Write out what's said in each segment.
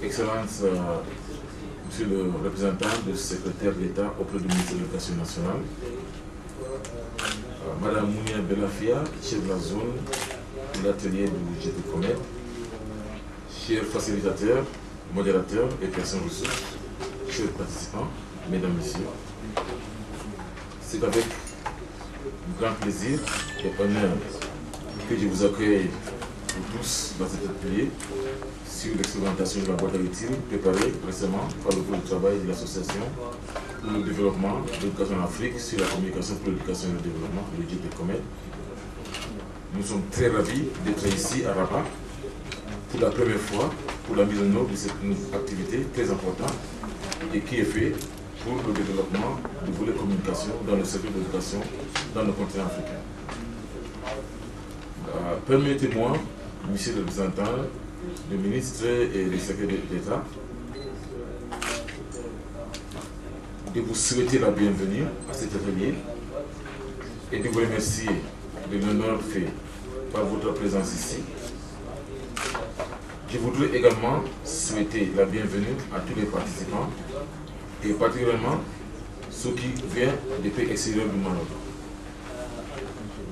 Excellence, Monsieur le représentant du secrétaire d'État auprès du ministère de l'Éducation nationale, Madame Mounia Belafia, chef de la zone de l'atelier du GT Comet, chers facilitateurs, modérateurs et personnes ressources, chers participants, Mesdames, Messieurs, c'est avec grand plaisir et honneur que je vous accueille pour tous dans cet atelier sur l'expérimentation de la boîte à outils préparée récemment par le groupe de travail de l'association pour le développement de l'éducation en Afrique sur la communication pour l'éducation et le développement, le GT Comet. Nous sommes très ravis d'être ici à Rabat pour la première fois pour la mise en œuvre de cette activité très importante et qui est faite pour le développement du volet communication dans le secteur de l'éducation dans le continent africain. Permettez-moi, Monsieur le représentant, le ministre et le secrétaire d'État, de vous souhaiter la bienvenue à cet atelier et de vous remercier de l'honneur fait par votre présence ici. Je voudrais également souhaiter la bienvenue à tous les participants et particulièrement ceux qui viennent des pays extérieurs du Maroc.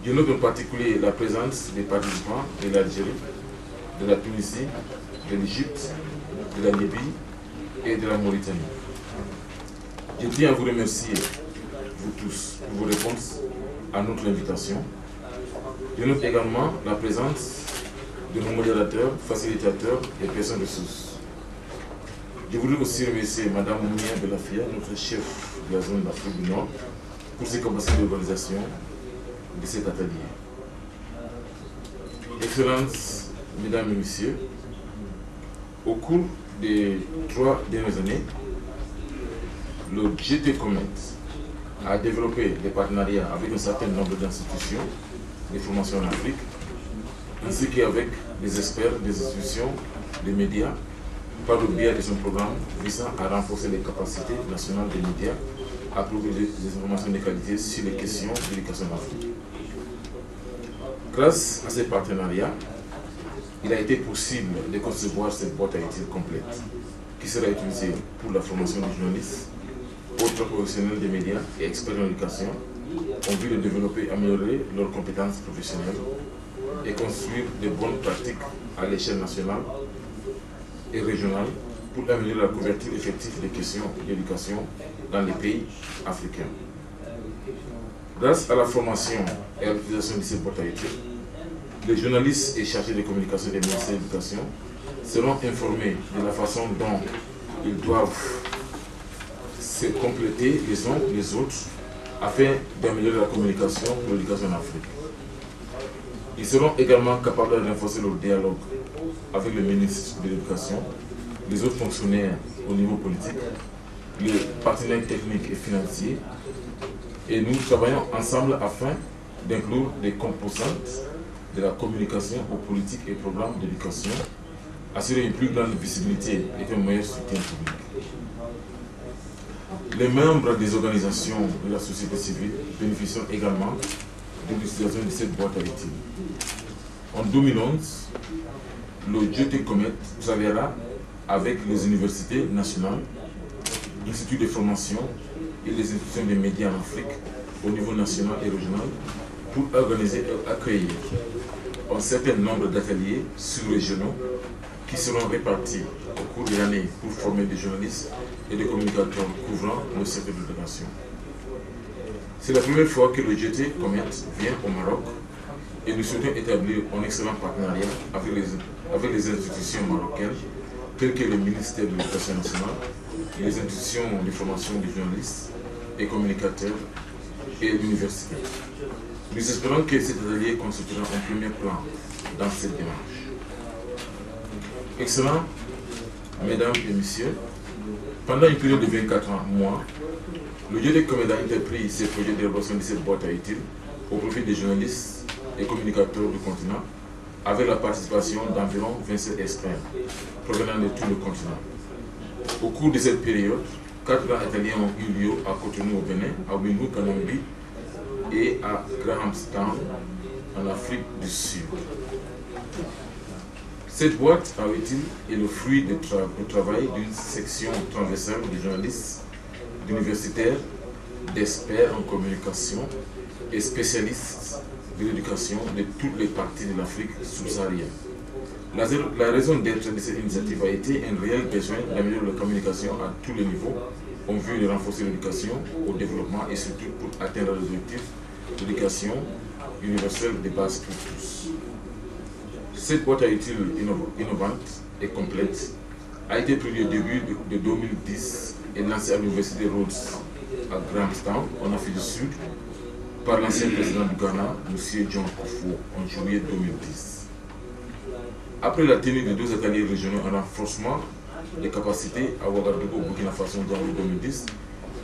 Je note en particulier la présence des participants de l'Algérie, de la Tunisie, de l'Égypte, de la Libye et de la Mauritanie. Je tiens à vous remercier, vous tous, pour vos réponses à notre invitation. Je note également la présence de nos modérateurs, facilitateurs et personnes ressources. Je voudrais aussi remercier Mme Mounia Belafia, notre chef de la zone d'Afrique du Nord, pour ses capacités d'organisation de cet atelier. Excellences, Mesdames et Messieurs, au cours des 3 dernières années, le GT Comet a développé des partenariats avec un certain nombre d'institutions de formation en Afrique, ainsi qu'avec des experts des institutions, des médias, par le biais de son programme visant à renforcer les capacités nationales des médias à trouver des informations de qualité sur les questions d'éducation en Afrique. Grâce à ces partenariats, il a été possible de concevoir cette boîte à outils complète qui sera utilisée pour la formation des journalistes, autres professionnels des médias et experts en éducation en vue de développer et améliorer leurs compétences professionnelles et construire de bonnes pratiques à l'échelle nationale et régionale pour améliorer la couverture effective des questions d'éducation dans les pays africains. Grâce à la formation et à l'utilisation de ces boîtes à outils, les journalistes et chargés de communication des ministères de l'Éducation seront informés de la façon dont ils doivent se compléter les uns les autres afin d'améliorer la communication pour l'éducation en Afrique. Ils seront également capables de renforcer leur dialogue avec le ministre de l'Éducation, les autres fonctionnaires au niveau politique, les partenaires techniques et financiers, et nous travaillons ensemble afin d'inclure des composantes de la communication aux politiques et programmes d'éducation, assurer une plus grande visibilité et un meilleur soutien public. Les membres des organisations de la société civile bénéficient également de l'utilisation de cette boîte à outils. En 2011, le GT Comet travaillera avec les universités nationales, instituts de formation et les institutions des médias en Afrique au niveau national et régional pour organiser et accueillir un certain nombre d'ateliers sous-régionaux qui seront répartis au cours de l'année pour former des journalistes et des communicateurs couvrant le secteur de l'éducation. C'est la première fois que le GT Comet vient au Maroc et nous souhaitons établir un excellent partenariat avec les institutions marocaines telles que le ministère de l'Éducation nationale, les institutions de formation des journalistes et communicateurs et l'université. Nous espérons que cet atelier constituera un premier plan dans cette démarche. Excellents, Mesdames et Messieurs, pendant une période de 24 mois, le GT Comet a entrepris ses projets d'élaboration de cette boîte à outils au profit des journalistes et communicateurs du continent, avec la participation d'environ 27 experts provenant de tout le continent. Au cours de cette période, 4 grands ateliers ont eu lieu à Cotonou au Bénin, à Windhoek en Namibie et à Grahamstown en Afrique du Sud. Cette boîte à outils est le fruit du travail d'une section transversale de journalistes, d'universitaires, d'experts en communication et spécialistes de l'éducation de toutes les parties de l'Afrique subsaharienne. La raison d'être de cette initiative a été un réel besoin d'améliorer la communication à tous les niveaux en vue de renforcer l'éducation au développement et surtout pour atteindre l'objectif d'éducation universelle de base pour tous. Cette boîte à outils innovante et complète a été produite au début de 2010 et lancée à l'université Rhodes à Grahamstown, en Afrique du Sud, par l'ancien président du Ghana, M. John Kufuor, en juillet 2010. Après la tenue de 2 ateliers régionaux en renforcement des capacités à Ouagadougou, au Burkina Faso en janvier 2010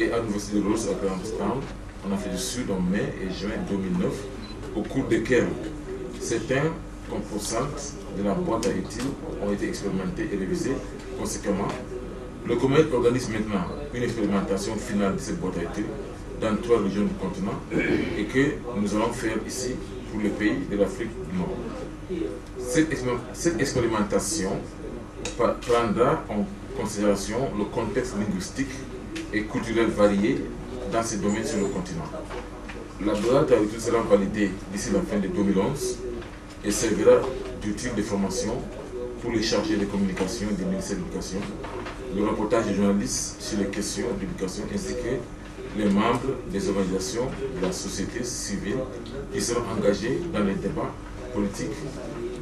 et à l'université Rhodes à Grahamstown, en Afrique du Sud en mai et juin 2009, au cours desquels certains composantes de la boîte à outils ont été expérimentées et révisées. Conséquemment, le Comité organise maintenant une expérimentation finale de cette boîte à outils dans 3 régions du continent et que nous allons faire ici pour les pays de l'Afrique du Nord. Cette expérimentation prendra en considération le contexte linguistique et culturel varié dans ces domaines sur le continent. La boîte à outils sera validée d'ici la fin de 2011 et servira d'outil de formation pour les chargés de communication du ministère de l'Éducation, le reportage des journalistes sur les questions d'éducation ainsi que les membres des organisations de la société civile qui seront engagés dans les débats politiques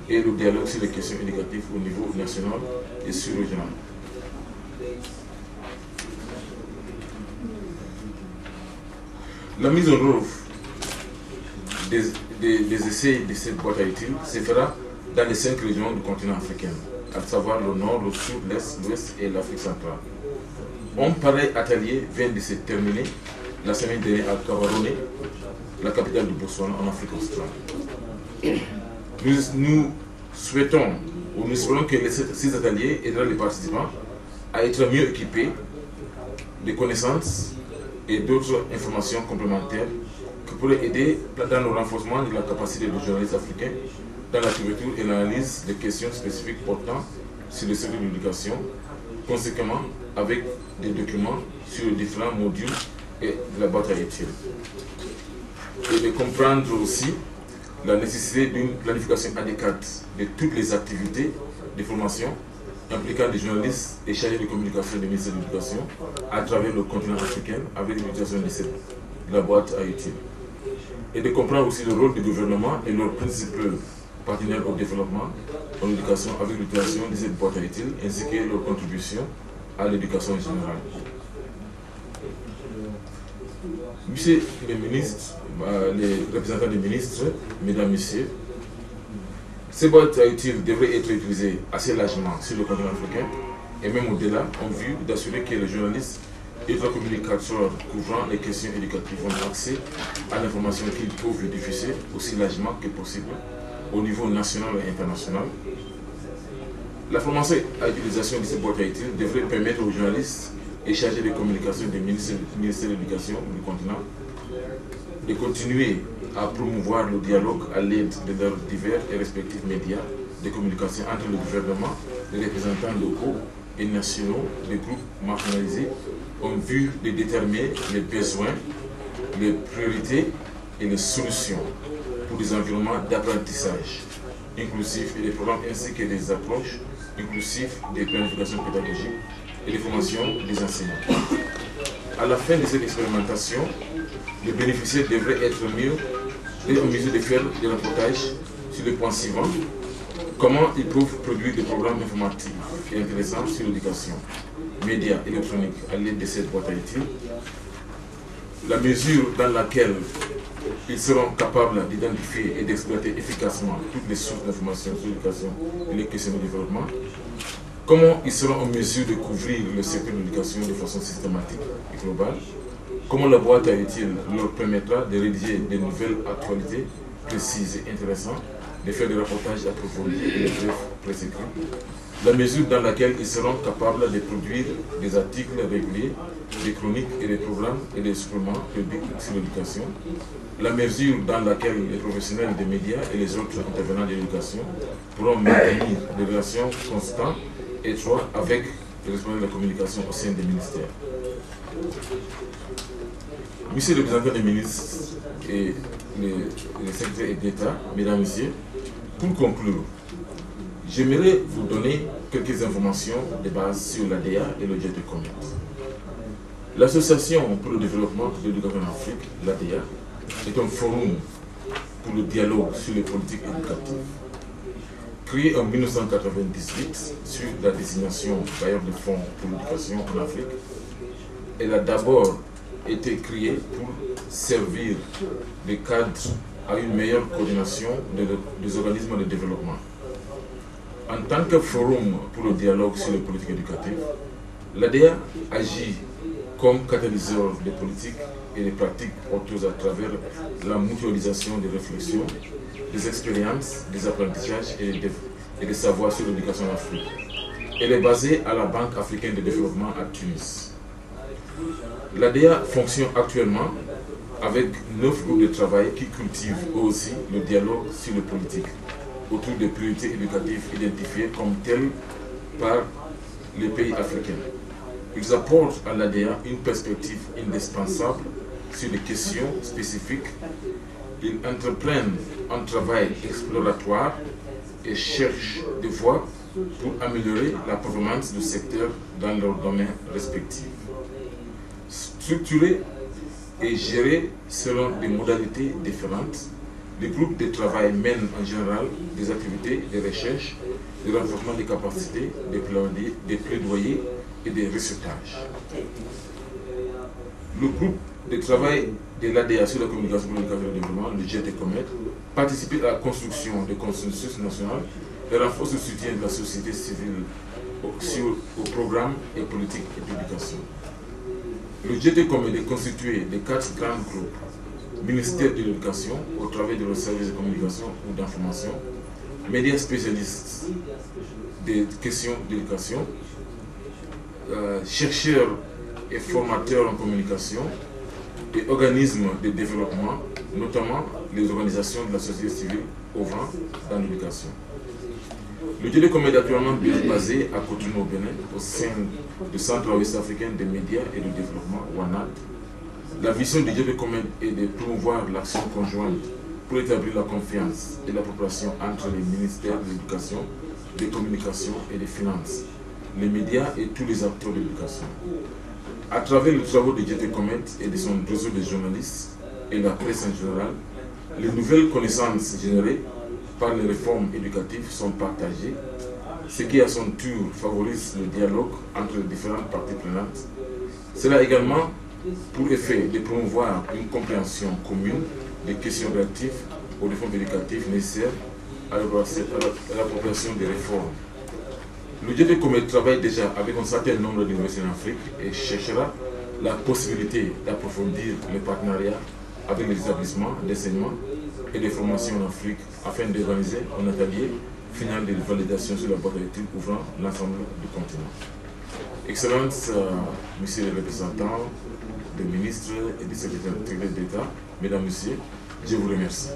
et le dialogue sur les questions éducatives au niveau national et sur-régional. La mise en œuvre des essais de cette boîte à outils se fera dans les 5 régions du continent africain, à savoir le nord, le sud, l'est, l'ouest et l'Afrique centrale. Un pareil atelier vient de se terminer la semaine dernière à Gaborone, la capitale du Botswana en Afrique australe. Nous espérons que ces ateliers aideront les participants à être mieux équipés de connaissances et d'autres informations complémentaires qui pourraient aider dans le renforcement de la capacité des journalistes africains dans la couverture et l'analyse des questions spécifiques portant sur le secteur de l'éducation, conséquemment avec des documents sur les différents modules et de la boîte à outils. Et de comprendre aussi la nécessité d'une planification adéquate de toutes les activités de formation impliquant des journalistes et chargés de communication du ministère de l'Éducation à travers le continent africain avec l'utilisation de la boîte à outils. Et de comprendre aussi le rôle du gouvernement et leurs principaux partenaires au développement en éducation avec l'utilisation de cette boîte à outils ainsi que leur contribution à l'éducation générale. Monsieur les ministres, les représentants des ministres, mesdames, messieurs, ces boîtes à outils devraient être utilisées assez largement sur le continent africain et même au-delà en vue d'assurer que les journalistes et les communicateurs couvrant les questions éducatives ont accès à l'information qu'ils peuvent diffuser aussi largement que possible au niveau national et international. La formation à l'utilisation de ces boîtes à outils devrait permettre aux journalistes et chargés de communication du ministère de l'Éducation du continent de continuer à promouvoir le dialogue à l'aide de leurs divers et respectifs médias de communication entre le gouvernement, les représentants locaux et nationaux des groupes marginalisés en vue de déterminer les besoins, les priorités et les solutions pour des environnements d'apprentissage inclusifs et des programmes ainsi que des approches inclusives des planifications pédagogiques et des formations des enseignants. À la fin de cette expérimentation, les bénéficiaires devraient être en mesure de faire des reportages sur les points suivants. Comment ils peuvent produire des programmes informatifs et intéressants sur l'éducation, médias électroniques à l'aide de cette boîte à outils. La mesure dans laquelle ils seront capables d'identifier et d'exploiter efficacement toutes les sources d'informations sur l'éducation et les questions de développement. Comment ils seront en mesure de couvrir le secteur de l'éducation de façon systématique et globale. Comment la boîte à outils leur permettra de rédiger de nouvelles actualités précises et intéressantes, de faire des reportages approfondis et des brefs précis. La mesure dans laquelle ils seront capables de produire des articles réguliers des chroniques et des programmes et des suppléments publics sur l'éducation, la mesure dans laquelle les professionnels des médias et les autres intervenants de l'éducation pourront maintenir des relations constantes et étroites avec les responsables de la communication au sein des ministères. Monsieur le représentant des ministres et les secrétaires d'État, mesdames et messieurs, pour conclure, j'aimerais vous donner quelques informations de base sur l'ADEA et le Jet Comet. L'Association pour le développement de l'éducation en Afrique, l'ADEA, est un forum pour le dialogue sur les politiques éducatives. Créée en 1998 sur la désignation bailleur de fonds pour l'éducation en Afrique, elle a d'abord été créée pour servir de cadre à une meilleure coordination des organismes de développement. En tant que forum pour le dialogue sur les politiques éducatives, l'ADEA agit comme catalyseur des politiques et des pratiques porteuses à travers la mutualisation des réflexions, des expériences, des apprentissages et des savoirs sur l'éducation en Afrique. Elle est basée à la Banque africaine de développement à Tunis. L'ADEA fonctionne actuellement avec 9 groupes de travail qui cultivent aussi le dialogue sur les politiques autour des priorités éducatives identifiées comme telles par les pays africains. Ils apportent à l'ADEA une perspective indispensable sur les questions spécifiques. Ils entreprennent un travail exploratoire et cherchent des voies pour améliorer la performance du secteur dans leurs domaines respectifs. Structurés et gérés selon des modalités différentes, les groupes de travail mènent en général des activités de recherche, de renforcement des capacités, des plaidoyers et des réseautages. Le groupe de travail de l'ADEA sur la communication pour l'éducation et le développement, le Jet Comet, participe à la construction de consensus national et renforce le soutien de la société civile aux programmes et politiques d'éducation. Le Jet Comet est constitué de 4 grands groupes: ministère de l'éducation, au travers de leurs services de communication ou d'information, médias spécialistes des questions d'éducation, chercheurs et formateurs en communication, et organismes de développement, notamment les organisations de la société civile œuvrant dans l'éducation. Le Jet Comet est actuellement basé à Cotonou au Bénin, au sein du Centre ouest africain des médias et du développement, WANAD. La vision du Jet Comet est de promouvoir l'action conjointe pour établir la confiance et la coopération entre les ministères de l'éducation, des communications et des finances, les médias et tous les acteurs de l'éducation. À travers les travaux du Jet Comet et de son réseau de journalistes et la presse en général, les nouvelles connaissances générées par les réformes éducatives sont partagées, ce qui à son tour favorise le dialogue entre les différentes parties prenantes. Cela a également pour effet de promouvoir une compréhension commune des questions relatives aux réformes éducatives nécessaires à l'appropriation des réformes. Le Jet Comet travaille déjà avec un certain nombre d'universités en Afrique et cherchera la possibilité d'approfondir les partenariats avec les établissements d'enseignement et de formation en Afrique afin d'organiser un atelier final de validation sur la boîte à études ouvrant l'ensemble du continent. Excellences, Monsieur le représentant, des ministres et des secrétaires d'État, Mesdames, Messieurs, je vous remercie.